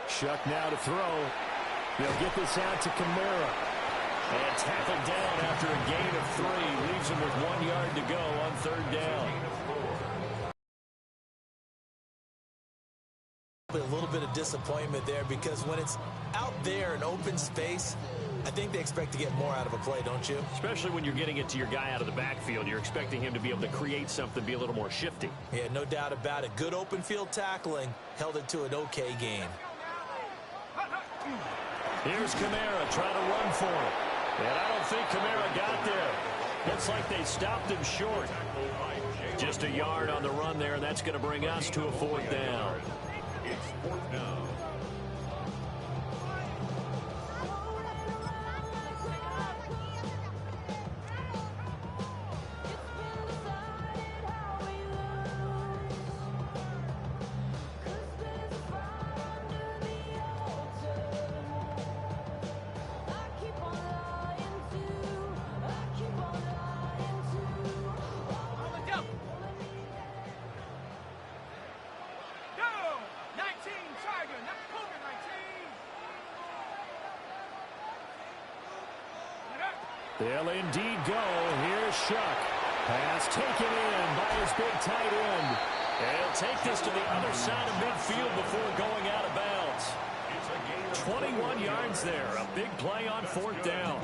Shuck now to throw. They'll get this out to Kamara. And tackled down after a gain of 3. Leaves him with 1 yard to go on 3rd down. A little bit of disappointment there because when it's out there in open space, I think they expect to get more out of a play, don't you? Especially when you're getting it to your guy out of the backfield. You're expecting him to be able to create something, be a little more shifty. Yeah, no doubt about it. Good open field tackling held it to an okay gain. Here's Kamara trying to run for it. And I don't think Kamara got there. Looks like they stopped him short. Just a yard on the run there, and that's going to bring us to a 4th down. It's 4th down. They'll indeed go. Here's Shuck. Pass taken in by his big tight end. And he'll take this to the other side of midfield before going out of bounds. 21 yards there. A big play on 4th down.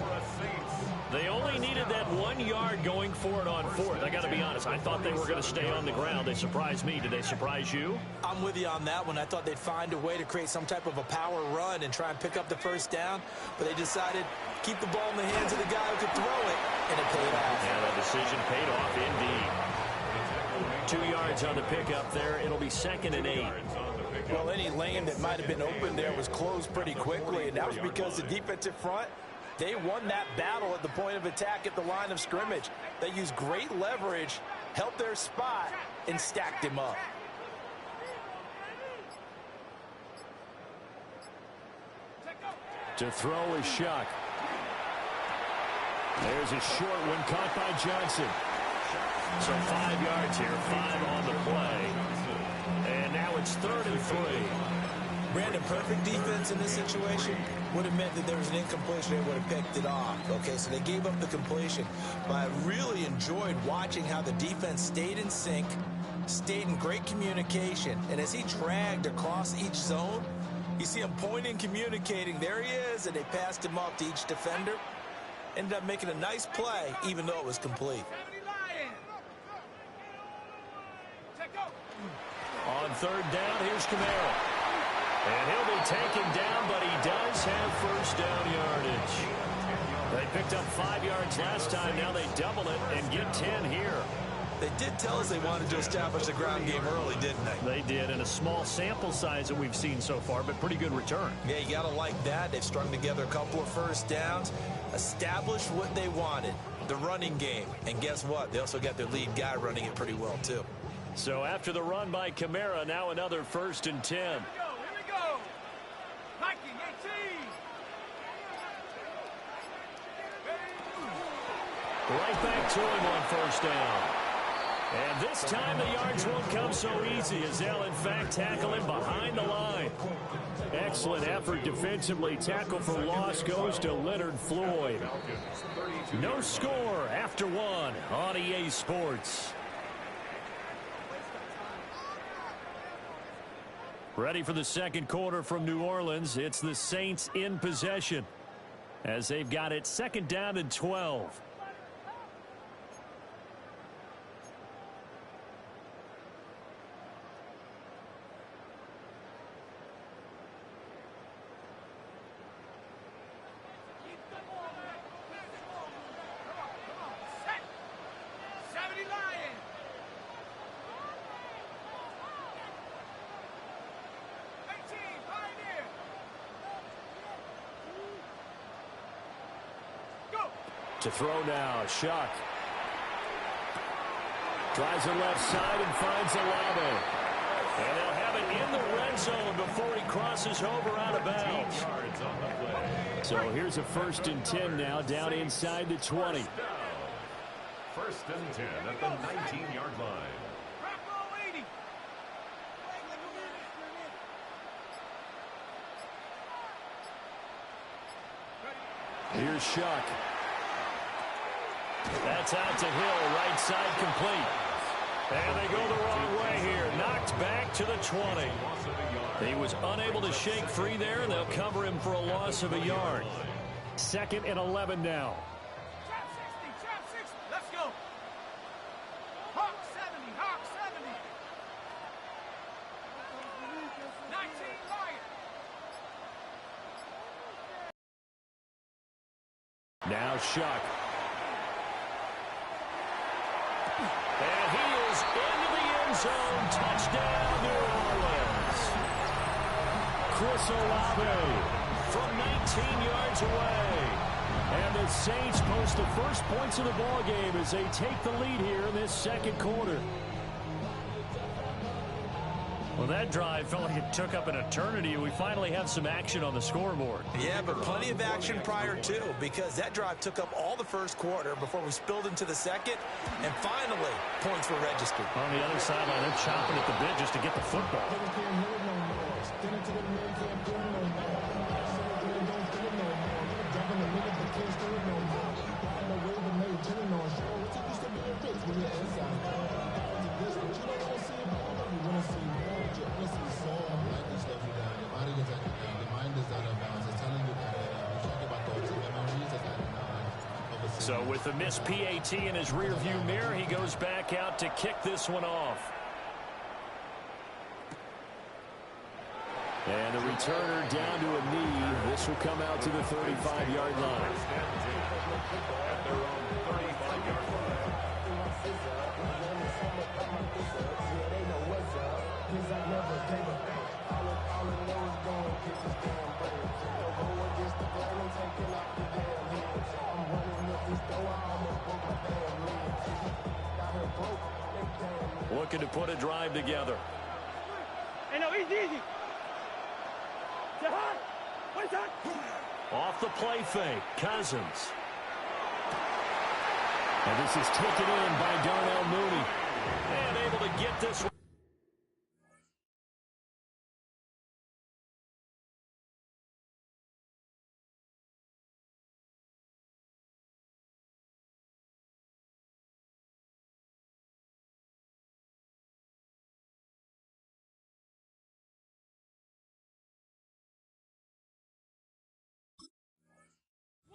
They only needed that 1 yard going for it on 4th. I got to be honest. I thought they were going to stay on the ground. They surprised me. Did they surprise you? I'm with you on that one. I thought they'd find a way to create some type of a power run and try and pick up the 1st down. But they decided keep the ball in the hands of the guy who could throw it, and it paid off. And the decision paid off indeed. 2 yards on the pickup there. It'll be 2nd and 8. Well, any lane that might have been open there was closed pretty quickly, and that was because the defensive front, they won that battle at the point of attack at the line of scrimmage. They used great leverage, helped their spot, and stacked him up. To throw is Shuck. There's a short one caught by Johnson. So 5 yards here, 5 on the play. And now it's 3rd and 3. Brandon, perfect defense in this situation would have meant that there was an incompletion. They would have picked it off. Okay, so they gave up the completion. But I really enjoyed watching how the defense stayed in sync, stayed in great communication. And as he dragged across each zone, you see him pointing, communicating. There he is, and they passed him off to each defender. Ended up making a nice play, even though it was complete. On 3rd down, here's Kamara. And he'll be taken down, but he does have 1st down yardage. They picked up 5 yards last time. Now they double it and get 10 here. They did tell us they wanted to establish the ground game early, didn't they? They did, and a small sample size that we've seen so far, but pretty good return. Yeah, you got to like that. They've strung together a couple of 1st downs, established what they wanted, the running game. And guess what? They also got their lead guy running it pretty well, too. So after the run by Kamara, now another 1st and 10. Here we go. Viking 18. Right back to him on 1st down. And this time the yards won't come so easy as they'll in fact tackle him behind the line. Excellent effort defensively. Tackle for loss goes to Leonard Floyd. No score after 1 on EA Sports. Ready for the 2nd quarter from New Orleans. It's the Saints in possession as they've got it 2nd down and 12. To throw now, Shuck. Drives the left side and finds Olave. And they'll have it in the red zone before he crosses over out of bounds. So here's a 1st and 10 now, down inside the 20. First and 10 at the 19-yard line. Here's Shuck. That's out to Hill, right side complete. And they go the wrong way here. Knocked back to the 20. He was unable to shake free there, and they'll cover him for a loss of a yard. 2nd and 11 now. Trap 60. Let's go. Hawk 70. Hawk 70. 19 Lions. Now Shuck. And he is into the end zone. Touchdown, New Orleans. Chris Olave from 19 yards away. And the Saints post the first points of the ball game as they take the lead here in this second quarter. Well, that drive felt like it took up an eternity. We finally have some action on the scoreboard. Yeah, but plenty of action prior to, because that drive took up all the first quarter before we spilled into the second, and finally, points were registered. On the other sideline, they're chomping at the bit just to get the football. So with the missed PAT in his rearview mirror, he goes back out to kick this one off. And the returner down to a knee. This will come out to the 35-yard line. Looking to put a drive together. Hey, no, easy. Off the play fake, Cousins. And this is taken in by Darnell Mooney. And able to get this.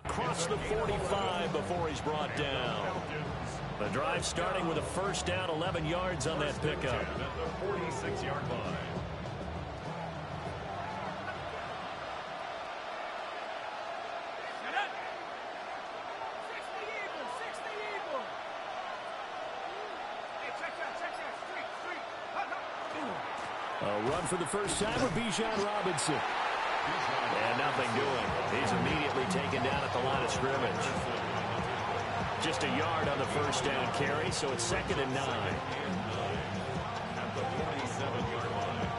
Across the 45 before he's brought down. The drive starting with a first down, 11 yards on that pickup. At the 46-yard line. A run for the first time for Bijan Robinson. And nothing doing. He's immediately taken down at the line of scrimmage. Just a yard on the first down carry, so it's 2nd and 9. At the 47-yard line.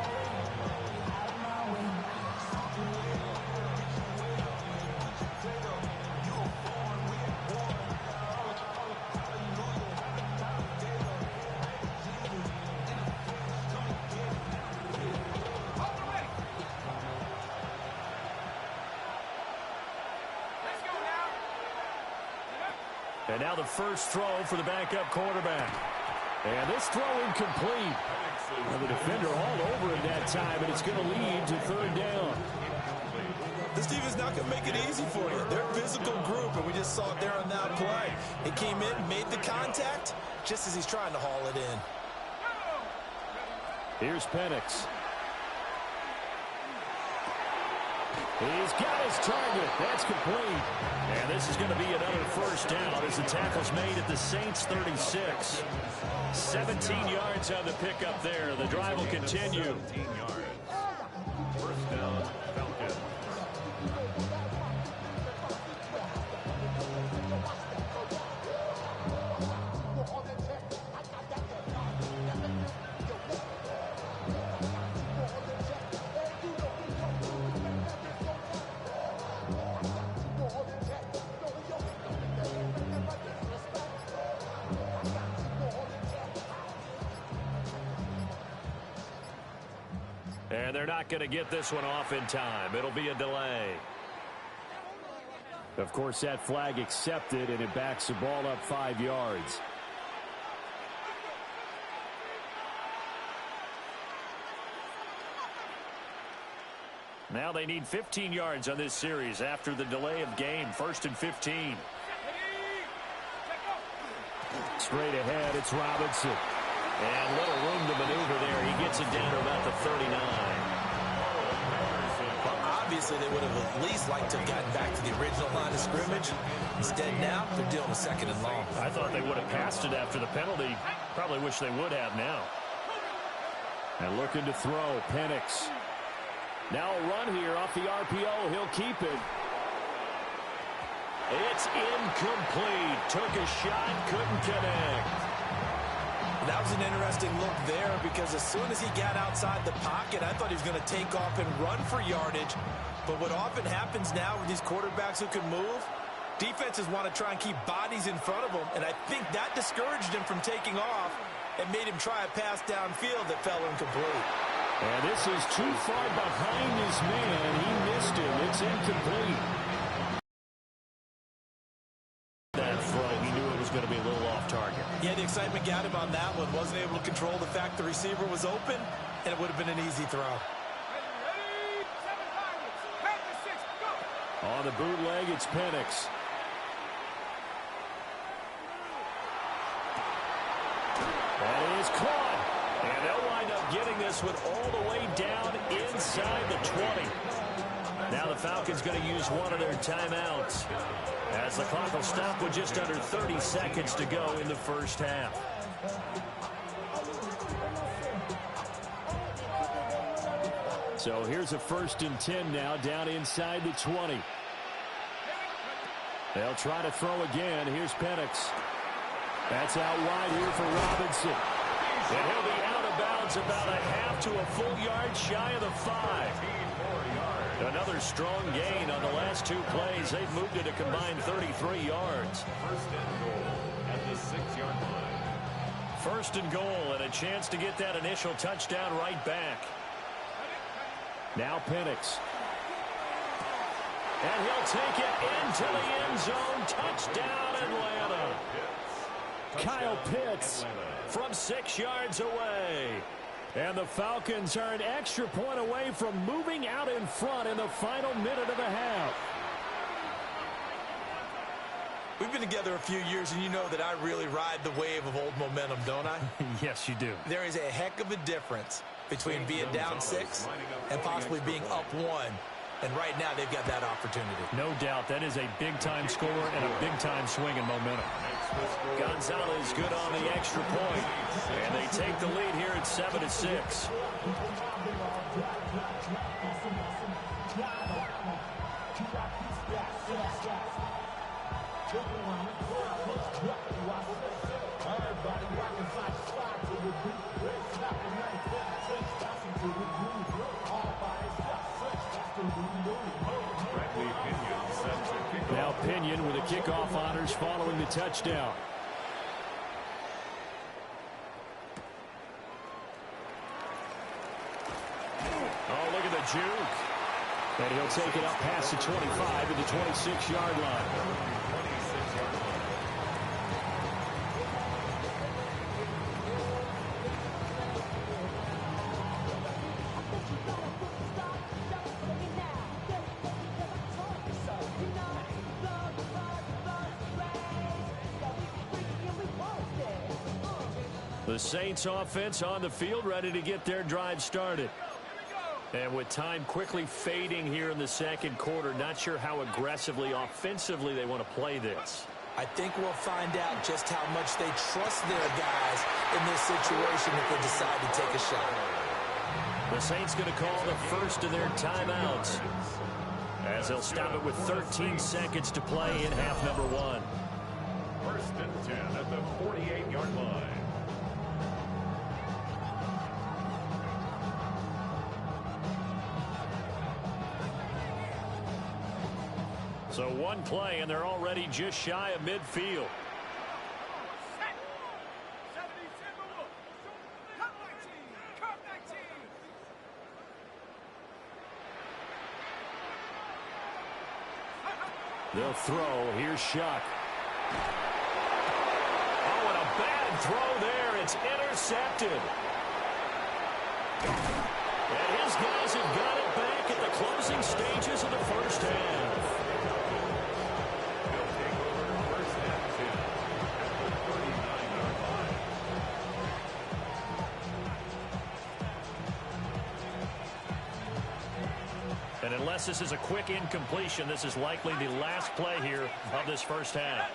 And now the first throw for the backup quarterback. And this throw incomplete. And the defender all over him that time, and it's going to lead to 3rd down. This team is not going to make it easy for you. They're a physical group, and we just saw it there on that play. It came in, made the contact, just as he's trying to haul it in. Here's Penix. He's got his target. That's complete. And this is going to be another first down as the tackle's made at the Saints 36. 17 yards on the pickup there. The drive will continue. 17 yards. First down, Falcons. And they're not going to get this one off in time. It'll be a delay. Of course, that flag accepted, and it backs the ball up 5 yards. Now they need 15 yards on this series after the delay of game. 1st and 15. Straight ahead, it's Robinson. And little room to maneuver there. He gets it down to about the 39. Well, obviously, they would have at least liked to have gotten back to the original line of scrimmage. Instead, now, they're dealing with 2nd and long. I thought they would have passed it after the penalty. Probably wish they would have now. And looking to throw, Penix. Now a run here off the RPO. He'll keep it. It's incomplete. Took a shot, couldn't connect. That was an interesting look there because as soon as he got outside the pocket, I thought he was going to take off and run for yardage. But what often happens now with these quarterbacks who can move, defenses want to try and keep bodies in front of them, and I think that discouraged him from taking off and made him try a pass downfield that fell incomplete. And this is too far behind his man. He missed him. It's incomplete. That throw, he knew it was going to be a little off target. Yeah, the excitement got him on that one. Wasn't able to control the fact the receiver was open, and it would have been an easy throw. Ready, 7 targets. Pass to 6, go. On the bootleg, it's Penix. That is caught. And they'll wind up getting this one all the way down inside the 20. Now the Falcons going to use one of their timeouts as the clock will stop with just under 30 seconds to go in the first half. So here's a 1st and 10 now down inside the 20. They'll try to throw again. Here's Penix. That's out wide here for Robinson. And he'll be out of bounds about a half to a full yard shy of the 5. Another strong gain on the last 2 plays. They've moved it a combined 33 yards. 1st and goal at the 6-yard line. 1st and goal and a chance to get that initial touchdown right back. Now Penix. And he'll take it into the end zone. Touchdown, Atlanta. Kyle Pitts from 6 yards away. And the Falcons are an extra point away from moving out in front in the final minute of the half. We've been together a few years, and you know that I really ride the wave of old momentum, don't I? Yes, you do. There is a heck of a difference between being down 6 and possibly being up 1. And right now, they've got that opportunity. No doubt. That is a big-time score and a big-time swing in momentum. Gonzalez good on the extra point. And they take the lead here at 7-6. Now Pinion with the kickoff honors following the touchdown. Oh, look at the juke. And he'll take it up past the 25 to the 26-yard line. The Saints offense on the field ready to get their drive started. And with time quickly fading here in the second quarter, not sure how aggressively, offensively they want to play this. I think we'll find out just how much they trust their guys in this situation if they decide to take a shot. The Saints going to call the first of their timeouts as they'll stop it with 13 seconds to play in half number 1. 1st and 10 at the 48-yard line. So one play, and they're already just shy of midfield. They'll throw. Here's Shuck. Oh, and a bad throw there. It's intercepted. And his guys have got it back at the closing stages of the first half. They'll take over first and 10 at the 39-yard line. And unless this is a quick incompletion, this is likely the last play here of this first half.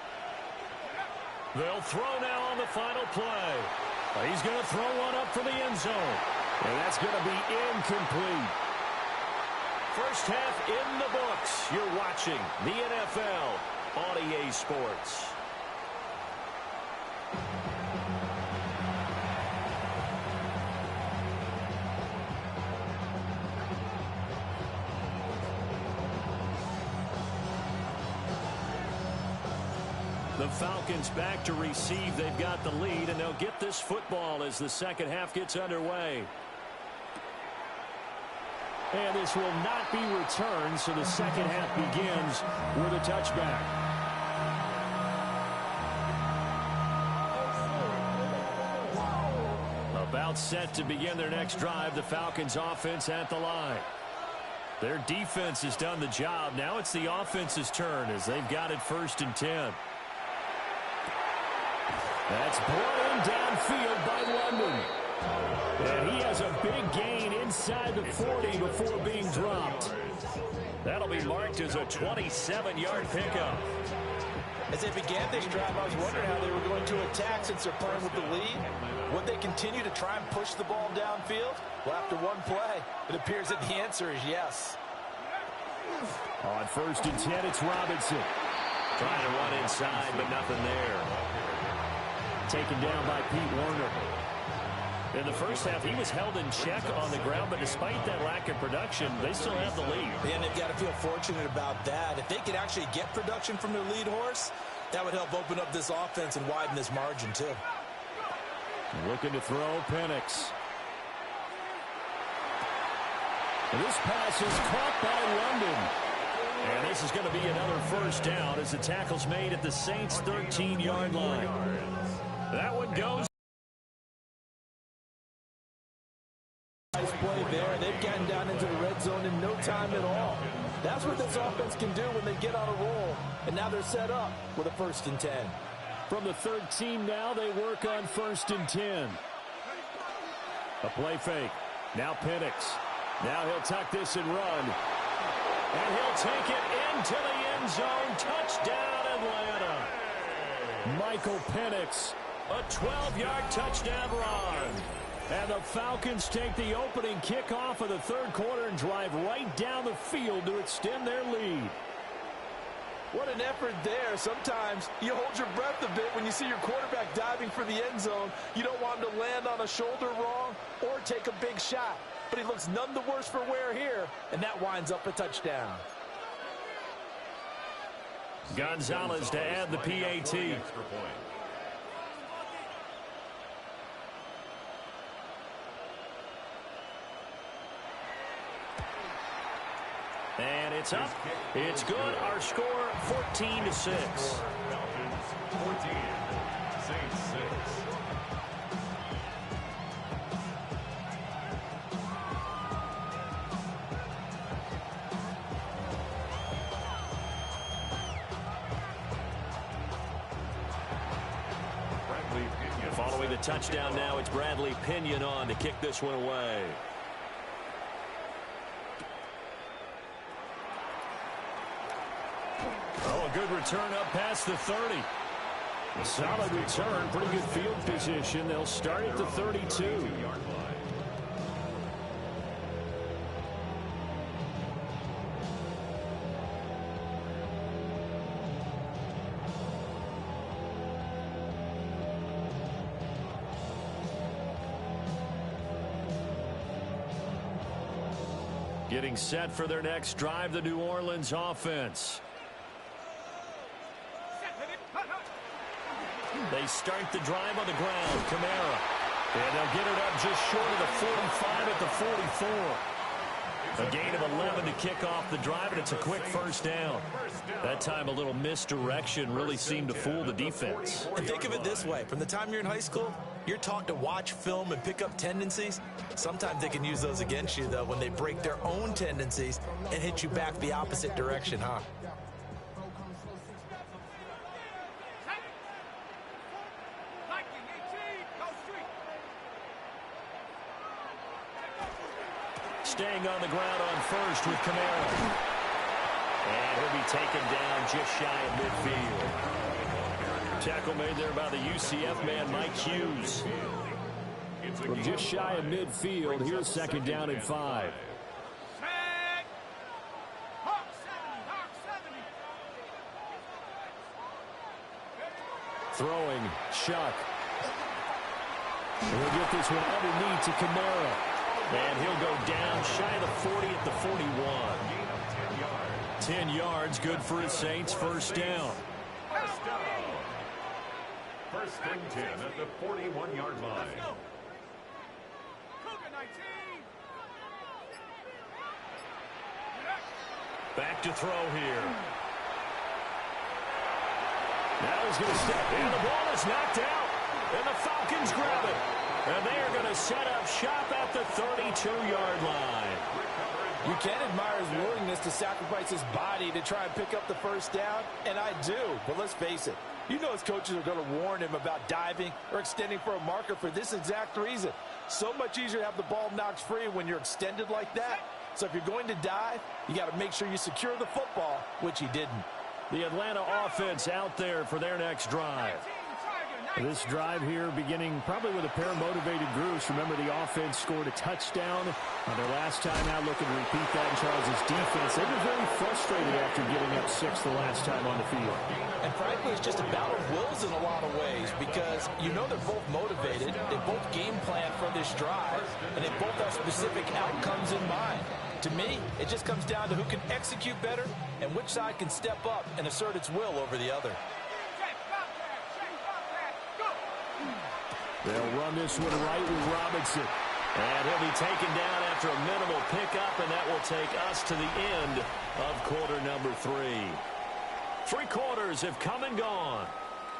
They'll throw now on the final play. He's going to throw one up for the end zone. And that's going to be incomplete. First half in the books. You're watching the NFL on EA Sports. The Falcons back to receive. They've got the lead, and they'll get this football as the second half gets underway. And this will not be returned, so the second half begins with a touchback. About set to begin their next drive, the Falcons offense at the line. Their defense has done the job. Now it's the offense's turn as they've got it 1st and 10. That's brought in downfield by London. And he has a big gain inside the 40 before being dropped. That'll be marked as a 27-yard pickup. As they began this drive, I was wondering how they were going to attack since they're playing with the lead. Would they continue to try and push the ball downfield? Well, after one play, it appears that the answer is yes. On 1st and 10, it's Robinson. Trying to run inside, but nothing there. Taken down by Pete Werner. In the first half, he was held in check on the ground, but despite that lack of production, they still have the lead. And they've got to feel fortunate about that. If they could actually get production from their lead horse, that would help open up this offense and widen this margin, too. Looking to throw, Penix. This pass is caught by London. And this is going to be another first down as the tackle's made at the Saints' 13-yard line. That one goes. Nice play there. They've gotten down into the red zone in no time at all. That's what this offense can do when they get on a roll. And now they're set up with a 1st and 10. From the 13 now, they work on 1st and 10. A play fake. Now Penix. Now he'll tuck this and run. And he'll take it into the end zone. Touchdown, Atlanta. Michael Penix, a 12-yard touchdown run. And the Falcons take the opening kickoff of the third quarter and drive right down the field to extend their lead. What an effort there. Sometimes you hold your breath a bit when you see your quarterback diving for the end zone. You don't want him to land on a shoulder wrong or take a big shot. But he looks none the worse for wear here, and that winds up a touchdown. Gonzalez to add the PAT. And it's up. It's good. Our score 14-6. Falcons 14, Saints 6. Following the touchdown now, it's Bradley Pinion on to kick this one away. Oh, a good return up past the 30. A solid return, pretty good field position. They'll start at the 32. Getting set for their next drive, the New Orleans offense. They start the drive on the ground. Kamara. And they'll get it up just short of the 45 at the 44. A gain of 11 to kick off the drive, and it's a quick first down. That time a little misdirection really seemed to fool the defense. And think of it this way. From the time you're in high school, you're taught to watch film and pick up tendencies. Sometimes they can use those against you, though, when they break their own tendencies and hit you back the opposite direction, huh? Staying on the ground on first with Kamara. And he'll be taken down just shy of midfield. Tackle made there by the UCF man, Mike Hughes. From just shy of midfield, here's second down and 5. Throwing, Shuck. We'll get this one underneath to Kamara. And he'll go down shy of the 40 at the 41. 10 yards, good for his Saints, first down. First and 10 at the 41-yard line. Back to throw here. Now he's going to step in. The ball is knocked out. And the Falcons grab it. And they are going to set up shop at the 32-yard line. You can admire his willingness to sacrifice his body to try and pick up the first down, and I do. But let's face it, you know his coaches are going to warn him about diving or extending for a marker for this exact reason. So much easier to have the ball knocked free when you're extended like that. So if you're going to dive, you got to make sure you secure the football, which he didn't. The Atlanta offense out there for their next drive. This drive here beginning probably with a pair of motivated groups. Remember, the offense scored a touchdown on their last time out, looking to repeat that in Charles' defense. They were very frustrated after giving up 6 the last time on the field. And frankly, it's just a battle of wills in a lot of ways because you know they're both motivated, they both game plan for this drive, and they both have specific outcomes in mind. To me, it just comes down to who can execute better and which side can step up and assert its will over the other. They'll run this one right with Robinson. And he'll be taken down after a minimal pickup, and that will take us to the end of quarter number 3. 3 quarters have come and gone.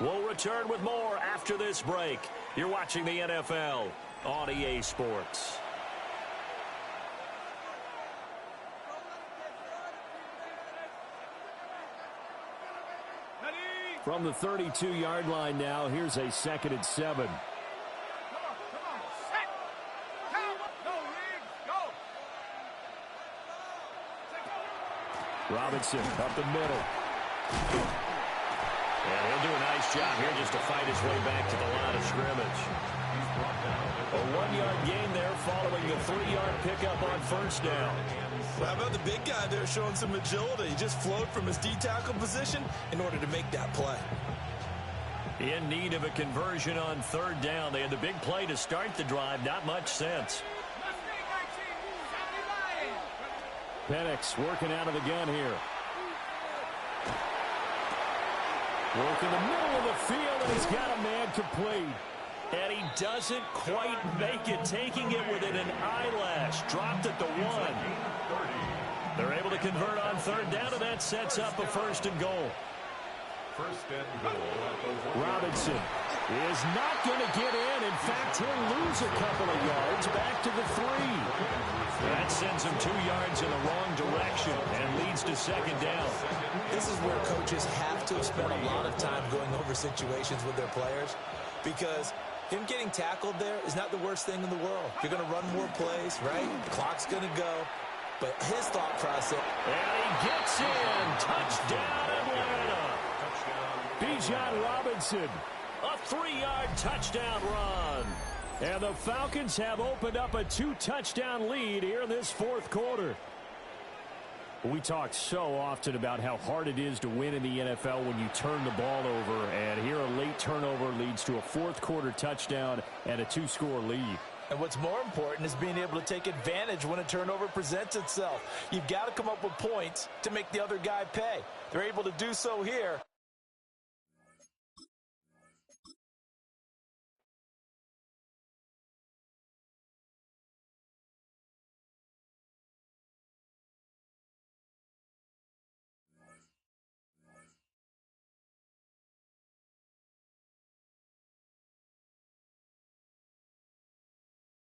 We'll return with more after this break. You're watching the NFL on EA Sports. From the 32-yard line now, here's a 2nd and 7. Robinson up the middle. And he'll do a nice job here just to fight his way back to the line of scrimmage. A 1-yard gain there following the 3-yard pickup on first down. Well, how about the big guy there showing some agility? He just flowed from his D-tackle position in order to make that play. In need of a conversion on 3rd down. They had the big play to start the drive. Not much sense. Penix working out of the gun here. Working the middle of the field, and he's got a man complete. And he doesn't quite make it, taking it within an eyelash. Dropped at the 1. They're able to convert on 3rd down, and that sets up a 1st and goal. First and goal. Robinson is not going to get in. In fact, he'll lose a couple of yards back to the 3. That sends him 2 yards in the wrong direction and leads to 2nd down. This is where coaches have to have spent a lot of time going over situations with their players because him getting tackled there is not the worst thing in the world. You're going to run more plays, right? Clock's going to go. But his thought process. And he gets in. Touchdown, Atlanta. Bijan Robinson. A 3-yard touchdown run. And the Falcons have opened up a 2-touchdown lead here in this 4th quarter. We talk so often about how hard it is to win in the NFL when you turn the ball over. And here a late turnover leads to a 4th quarter touchdown and a 2-score lead. And what's more important is being able to take advantage when a turnover presents itself. You've got to come up with points to make the other guy pay. They're able to do so here.